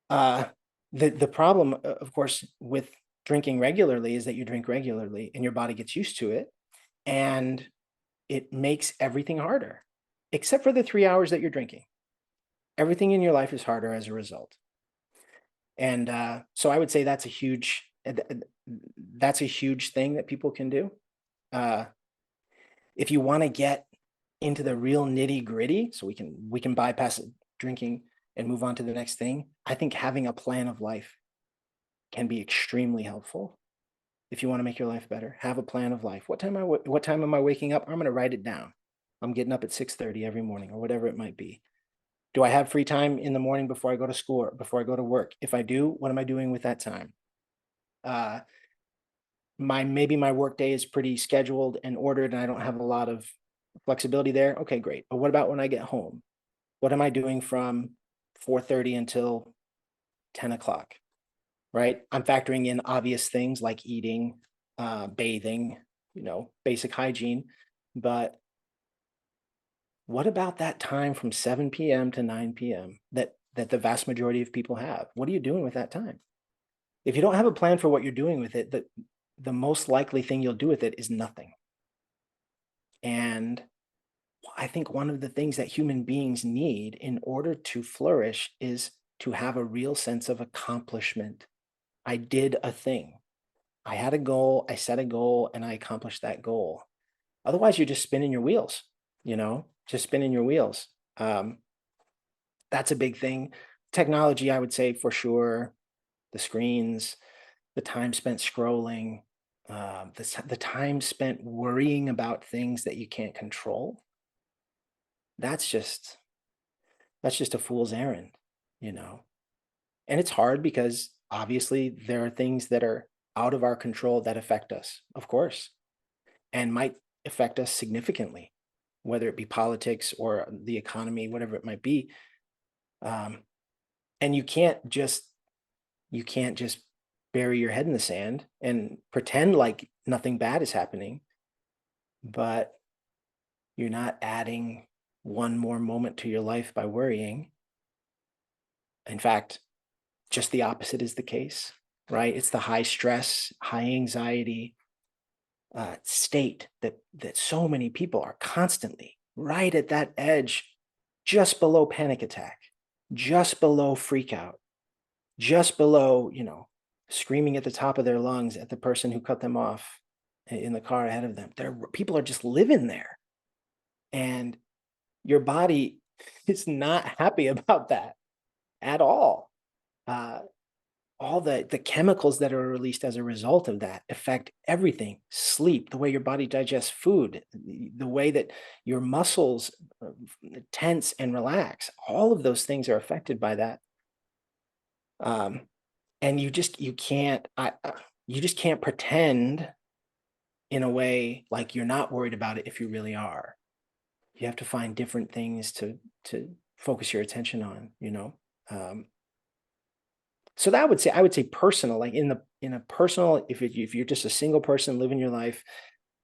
B: the problem, of course, with drinking regularly is that you drink regularly and your body gets used to it, and it makes everything harder, except for the 3 hours that you're drinking. Everything in your life is harder as a result. And so I would say that's a huge thing that people can do. If you want to get into the real nitty gritty, so we can bypass drinking and move on to the next thing, I think having a plan of life can be extremely helpful. If you want to make your life better, have a plan of life. What time am I waking up? I'm going to write it down. I'm getting up at 6:30 every morning, or whatever it might be. Do I have free time in the morning before I go to school or before I go to work? If I do, what am I doing with that time? Maybe my work day is pretty scheduled and ordered, and I don't have a lot of flexibility there. Okay, great. But what about when I get home? What am I doing from 4:30 until 10 o'clock? Right? I'm factoring in obvious things like eating, bathing, basic hygiene. But what about that time from 7 p.m. to 9 p.m. that the vast majority of people have? What are you doing with that time? If you don't have a plan for what you're doing with it, the most likely thing you'll do with it is nothing. And I think one of the things that human beings need in order to flourish is to have a real sense of accomplishment. I did a thing. I had a goal, I set a goal, and I accomplished that goal. Otherwise, you're just spinning your wheels, just spinning your wheels. That's a big thing. Technology, I would say for sure, the screens, the time spent scrolling, the time spent worrying about things that you can't control. That's just a fool's errand, And it's hard because obviously there are things that are out of our control that affect us, of course, and might affect us significantly, whether it be politics or the economy, whatever it might be. And you can't just bury your head in the sand and pretend like nothing bad is happening, but you're not adding one more moment to your life by worrying. In fact, just the opposite is the case. right? It's the high stress, high anxiety state that so many people are constantly right at that edge, just below panic attack, just below freak out, just below, screaming at the top of their lungs at the person who cut them off in the car ahead of them. People are just living there. And your body is not happy about that at all. Uh, all the chemicals that are released as a result of that affect everything: sleep, the way your body digests food, the way that your muscles tense and relax. All of those things are affected by that. Um, and you just can't pretend in a way like you're not worried about it if you really are. You have to find different things to focus your attention on. Um, so that I would say personal, like in a personal, if you're just a single person living your life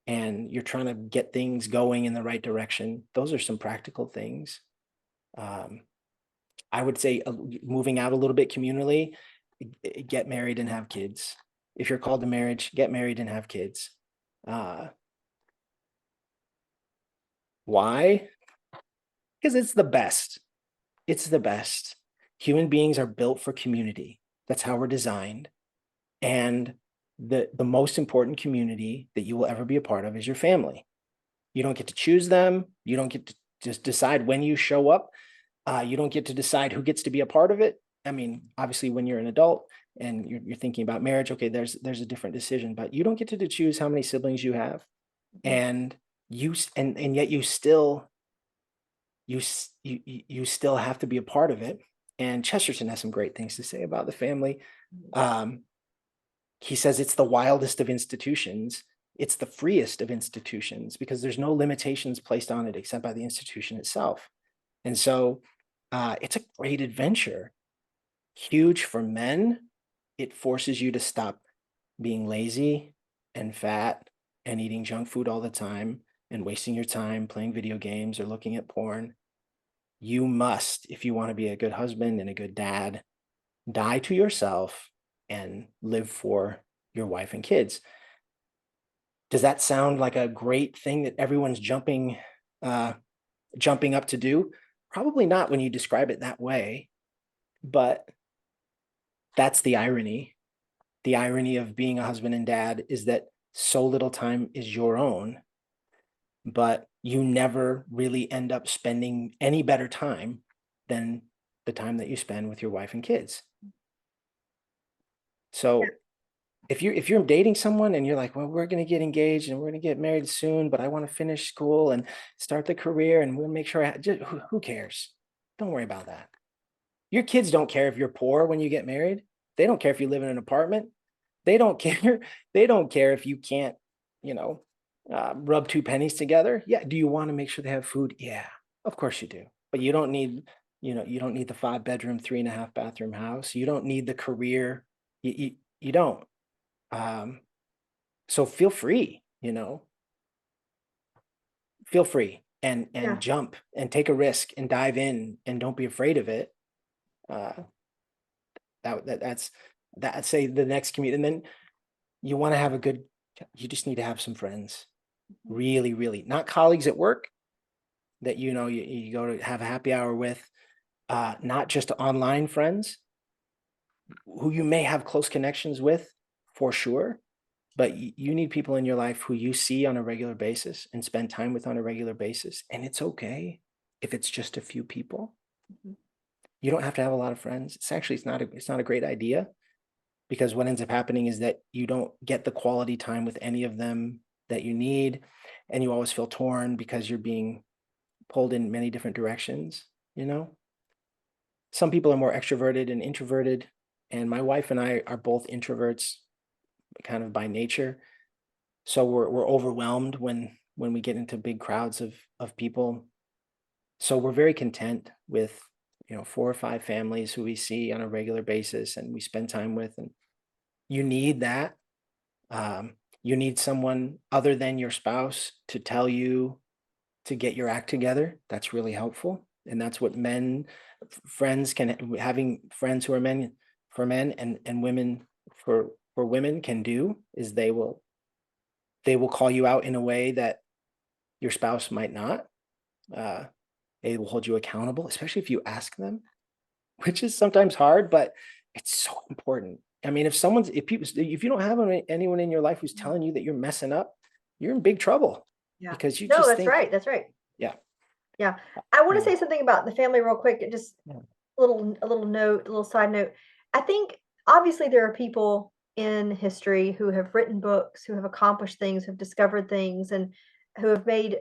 B: and you're trying to get things going in the right direction, those are some practical things. Um, I would say moving out a little bit communally, get married and have kids. If you're called to marriage, get married and have kids. Uh, why? Because it's the best. It's the best. Human beings are built for community. That's how we're designed. And the most important community that you will ever be a part of is your family. You don't get to choose them. You don't get to just decide when you show up. You don't get to decide who gets to be a part of it. I mean, obviously, when you're an adult and you're thinking about marriage, okay, there's a different decision, but you don't get to choose how many siblings you have, and yet you still have to be a part of it. And Chesterton has some great things to say about the family. He says it's the wildest of institutions. It's the freest of institutions because there's no limitations placed on it except by the institution itself. And so it's a great adventure. Huge for men. It forces you to stop being lazy and fat and eating junk food all the time and wasting your time playing video games or looking at porn. You must, if you want to be a good husband and a good dad, die to yourself and live for your wife and kids. Does that sound like a great thing that everyone's jumping up to do? Probably not when you describe it that way, but that's the irony. The irony of being a husband and dad is that so little time is your own, but you never really end up spending any better time than the time that you spend with your wife and kids. So if you're dating someone and you're like, well, we're going to get engaged and we're going to get married soon, but I want to finish school and start the career and we'll make sure who cares? Don't worry about that. Your kids don't care if you're poor when you get married. They don't care if you live in an apartment. They don't care. They don't care if you can't, rub two pennies together. Yeah. Do you want to make sure they have food? Yeah, of course you do. But you don't need, you don't need the 5-bedroom, 3.5-bathroom house. You don't need the career. You don't. So feel free, feel free and
A: Yeah.
B: jump and take a risk and dive in and don't be afraid of it. That's I'd say the next commute. And then you want to have you just need to have some friends, really, really, not colleagues at work that, you go to have a happy hour with, not just online friends who you may have close connections with for sure, but you need people in your life who you see on a regular basis and spend time with on a regular basis. And it's okay if it's just a few people. You don't have to have a lot of friends. It's not a great idea, because what ends up happening is that you don't get the quality time with any of them that you need. And you always feel torn because you're being pulled in many different directions. Some people are more extroverted and introverted. And my wife and I are both introverts kind of by nature. So we're overwhelmed when we get into big crowds of people. So we're very content with 4 or 5 families who we see on a regular basis and we spend time with. And you need that. You need someone other than your spouse to tell you to get your act together. That's really helpful. And that's what friends having friends who are men, for men and women for women can do is they will call you out in a way that your spouse might not. Uh, they will hold you accountable, especially if you ask them, which is sometimes hard, but it's so important. I mean, if you don't have anyone in your life who's telling you that you're messing up, you're in big trouble
A: Yeah.
B: because you
A: No,
B: just
A: that's
B: think,
A: right. That's right.
B: yeah,
A: Yeah. I want to
B: yeah,
A: say something about the family real quick. Just
B: yeah,
A: a little note, a little side note. I think obviously there are people in history who have written books, who have accomplished things, who have discovered things, and who have made,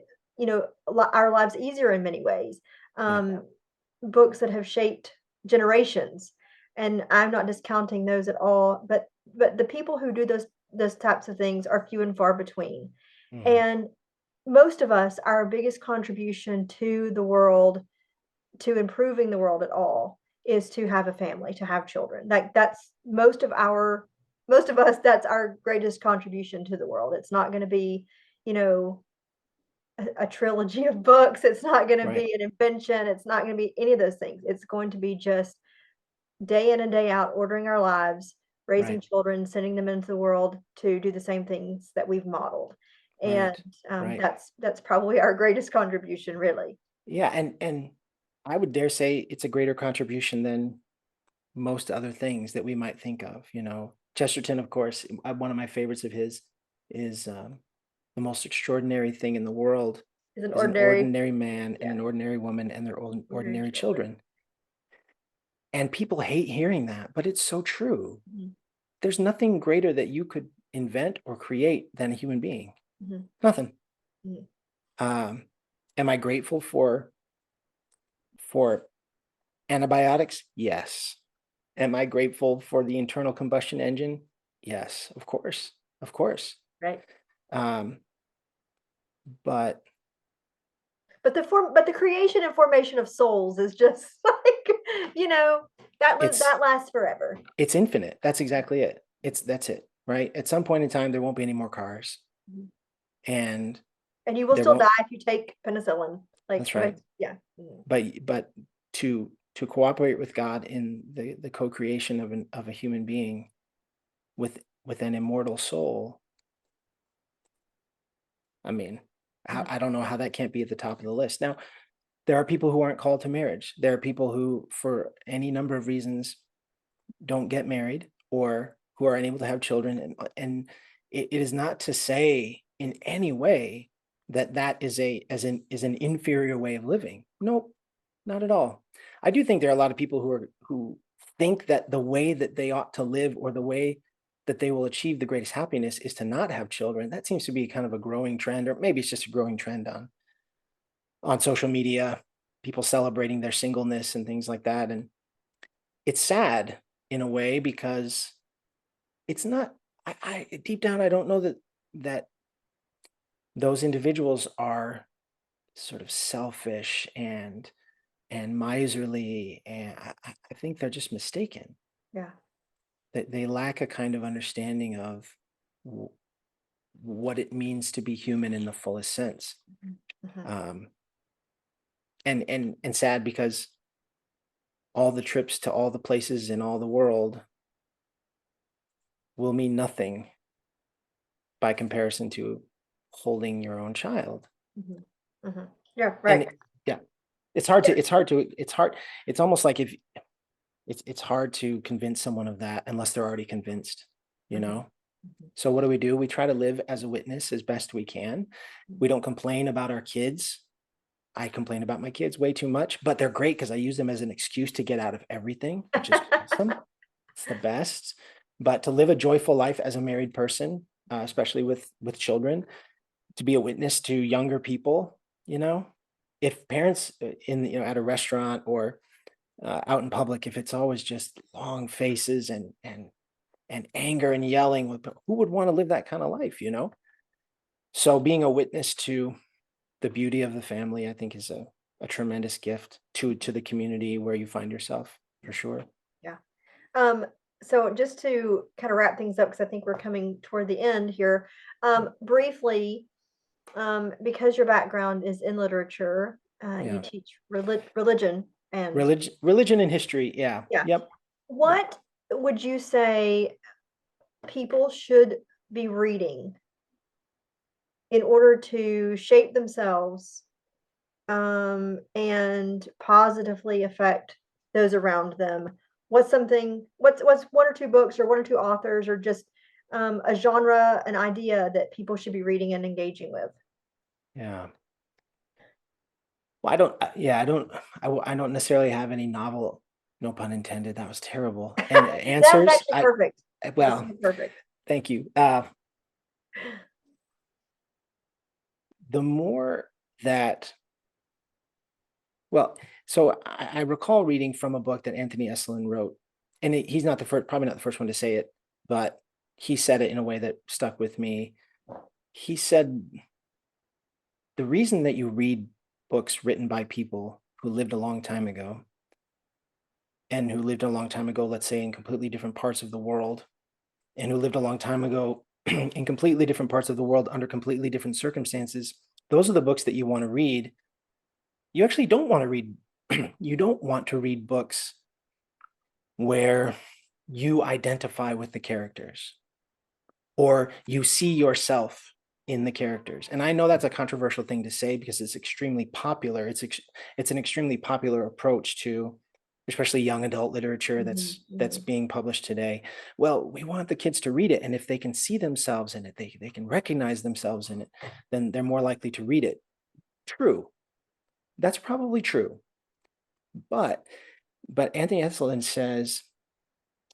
A: our lives easier in many ways.
B: yeah,
A: Books that have shaped generations. And I'm not discounting those at all, but the people who do those types of things are few and far between.
B: mhm,
A: And most of us, our biggest contribution to the world, to improving the world at all, is to have a family, to have children. Like that's most of us, that's our greatest contribution to the world. It's not going to be, you know, a trilogy of books. It's not going to
B: right,
A: be an invention. It's not going to be any of those things. It's going to be just day in and day out, ordering our lives, raising
B: right,
A: children, sending them into the world to do the same things that we've modeled. And
B: right, right.
A: that's probably our greatest contribution, really.
B: Yeah, and I would dare say it's a greater contribution than most other things that we might think of. Chesterton, of course, one of my favorites of his is the most extraordinary thing in the world
A: Is an
B: is an
A: ordinary,
B: ordinary man and
A: yeah,
B: an ordinary woman and their
A: ordinary
B: ordinary
A: children.
B: children. And people hate hearing that, but it's so true.
A: Mhm,
B: There's nothing greater that you could invent or create than a human being.
A: mhm,
B: Nothing.
A: mhm.
B: Um, am I grateful for antibiotics? Yes. Am I grateful for the internal combustion engine? Yes, of course. Of course.
A: Right.
B: Um, but
A: But the creation and formation of souls is just like,
B: it's
A: that lasts forever.
B: it's infinite. That's
A: Yeah.
B: exactly it. That's it, right? At some point in time, there won't be any more cars,
A: Mhm.
B: and
A: And you will
B: there
A: still
B: won't.
A: die if you take penicillin. Like,
B: That's right.
A: yeah. Mhm.
B: But to cooperate with God in the co-creation of a human being with an immortal soul, I mean,
A: Mhm.
B: I don't know how that can't be at the top of the list. Now, there are people who aren't called to marriage. There are people who, for any number of reasons, don't get married or who are unable to have children, and it is not to say in any way that that is an inferior way of living. Nope, not at all. I do think there are a lot of people who think that the way that they ought to live or the way that they will achieve the greatest happiness is to not have children. That seems to be kind of a growing trend, or maybe it's just a growing trend on social media, people celebrating their singleness and things like that. And it's sad in a way because it's not. I deep down, I don't know that those individuals are sort of selfish and miserly, and I think they're just mistaken.
A: Yeah.
B: That they lack a kind of understanding of w- what it means to be human in the fullest sense.
A: Mhm. Mhm.
B: Um, and sad because all the trips to all the places in all the world will mean nothing by comparison to holding your own child.
A: Mhm. Mhm. Yeah,
B: And
A: right.
B: yeah, it's hard to
A: Yeah.
B: it's hard to it's hard it's almost like if it's hard to convince someone of that unless they're already convinced, you
A: Mhm.
B: know?
A: Mhm.
B: So what do? We try to live as a witness as best we can. We
A: Mhm.
B: don't complain about our kids. I complain about my kids way too much, but they're great because I use them as an excuse to get out of everything, which is awesome. It's the best. But to live a joyful life as a married person, especially with children, to be a witness to younger people, if parents at a restaurant or out in public, if it's always just long faces and anger and yelling, who would want to live that kind of life? So being a witness to the beauty of the family, I think, is a tremendous gift to the community where you find yourself, for sure.
A: Yeah. Um, so just to kind of wrap things up, because I think we're coming toward the end here.
B: Yeah.
A: Briefly, because your background is in literature, you
B: Yeah.
A: teach religion and
B: Religion and history. Yeah.
A: yeah.
B: Yep. Yep.
A: What would you say? people should be reading in order to shape themselves, and positively affect those around them? What's one or two books or one or two authors or just a genre, an idea that people should be reading and engaging with?
B: Yeah. Well, I don't, yeah, I don't necessarily have any novel, no pun intended. That was terrible. And
A: That's
B: answers,
A: actually perfect. That's
B: well,
A: perfect.
B: thank you. The more that, well, so I recall reading from a book that Anthony Esolen wrote, and he's not the first, probably not the first one to say it, but he said it in a way that stuck with me. He said, the reason that you read books written by people who lived a long time ago and who lived a long time ago, let's say in completely different parts of the world, and who lived a long time ago in completely different parts of the world under completely different circumstances, those are the books that you want to read. You actually don't want to read, you don't want to read books where you identify with the characters or you see yourself in the characters. And I know that's a controversial thing to say because it's extremely popular. It's an extremely popular approach to especially young adult literature
A: Mhm,
B: that's
A: mhm.
B: being published today. Well, we want the kids to read it, and if they can see themselves in it, they can recognize themselves in it, then they're more likely to read it. True. That's probably true. But Anthony Esolen says,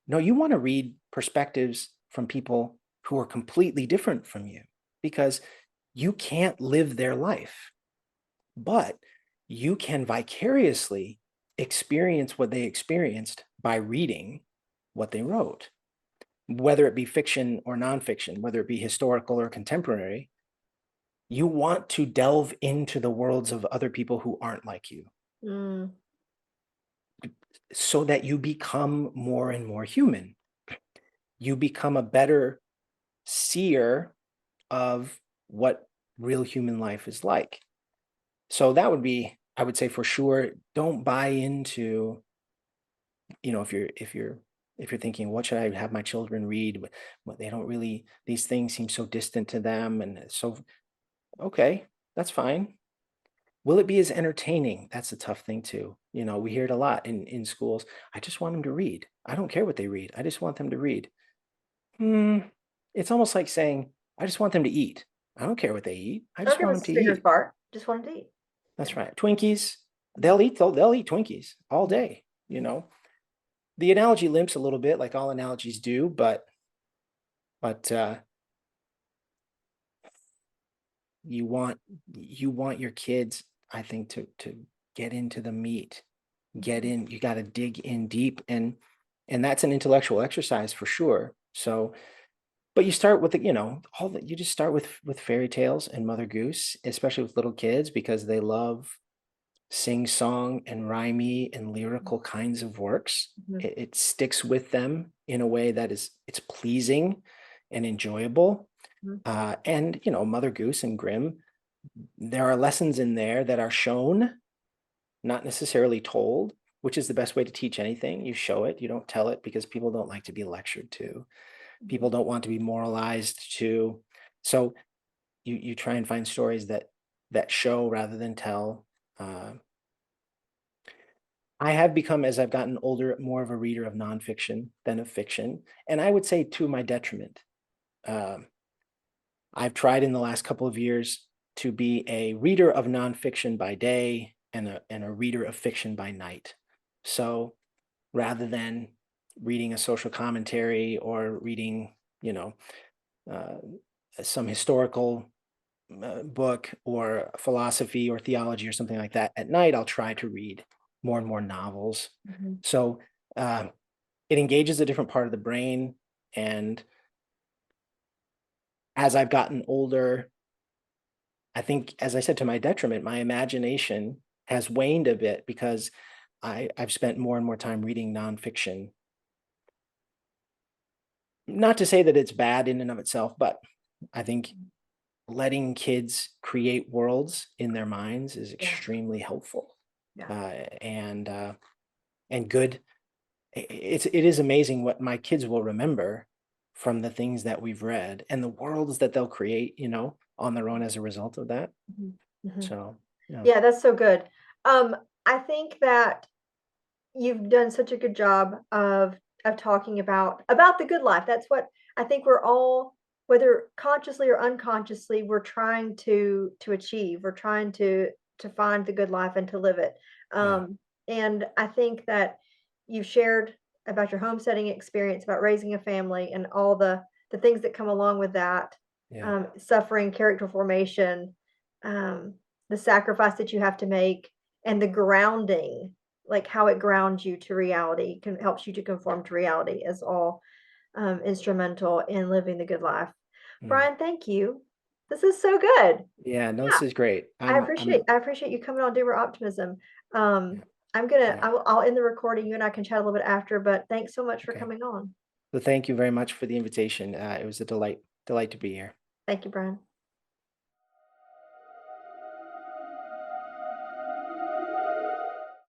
B: no, you want to read perspectives from people who are completely different from you because you can't live their life, but you can vicariously experience what they experienced by reading what they wrote, whether it be fiction or nonfiction, whether it be historical or contemporary. You want to delve into the worlds of other people who aren't like you
A: Mm,
B: so that you become more and more human. You become a better seer of what real human life is like. So that would be, I would say for sure, don't buy into, if you're thinking, what should I have my children read? What they don't really, these things seem so distant to them. And so, okay, that's fine. Will it be as entertaining? That's a tough thing too. We hear it a lot in schools. I just want them to read. I don't care what they read. I just want them to read. Hmm. It's almost like saying, I just want them to eat. I don't care what they eat. I just
A: okay,
B: want
A: with
B: them to
A: Snickers
B: eat.
A: bar. Just wanted to eat. Yeah.
B: That's right. Twinkies,
A: Mhm.
B: they'll eat Twinkies all day, you know. The analogy limps a little bit, like all analogies do, but you want your kids, I think, to get into the meat, get
A: Mhm.
B: in, you got to dig in deep, and that's an intellectual exercise for sure. So, but you start with all that, you just start with fairy tales and Mother Goose, especially with little kids because they love sing song and rhymey and lyrical kinds of works.
A: Mhm.
B: It sticks with them in a way that it's pleasing and enjoyable.
A: Mhm.
B: And Mother Goose and Grimm, there are lessons in there that are shown, not necessarily told, which is the best way to teach anything. You show it, you don't tell it, because people don't like to be lectured to.
A: Mhm.
B: People don't want to be moralized to. So you try and find stories that show rather than tell. Uh, I have become, as I've gotten older, more of a reader of nonfiction than of fiction, and I would say to my detriment. Um, I've tried in the last couple of years to be a reader of nonfiction by day and a reader of fiction by night. So rather than reading a social commentary or reading, uh, some historical book or philosophy or theology or something like that, at night I'll try to read more and more novels.
A: Mhm.
B: So uh, it engages a different part of the brain. And as I've gotten older, I think, as I said, to my detriment, my imagination has waned a bit because I've spent more and more time reading nonfiction. Not to say that it's bad in and of itself, but I think letting kids create worlds in their minds is
A: Yeah.
B: extremely helpful,
A: Yeah.
B: uh, and uh, and good. It is amazing what my kids will remember from the things that we've read and the worlds that they'll create, on their own as a result of that.
A: Mhm, mhm.
B: So, yeah.
A: Yeah, that's so good. Um, I think that you've done such a good job of talking about the good life. That's what I think we're all, whether consciously or unconsciously, we're trying to achieve. We're trying to find the good life and to live it.
B: Yeah.
A: And I think that you've shared about your homesteading experience, about raising a family, and all the things that come along with that,
B: Yeah.
A: suffering, character formation, um, the sacrifice that you have to make, and the grounding, like how it grounds you to reality, helps you to conform to reality, is all instrumental in living the good life.
B: Mm.
A: Brian, thank you. This is so good.
B: Yeah, no,
A: Yeah,
B: this is great.
A: I appreciate you coming on Doomer Optimism.
B: Yeah, yeah,
A: I'll end the recording. You and I can chat a little bit after, but thanks so much for
B: okay.
A: coming on.
B: So thank you very much for the invitation. It was a delight to be here.
A: Thank you, Brian.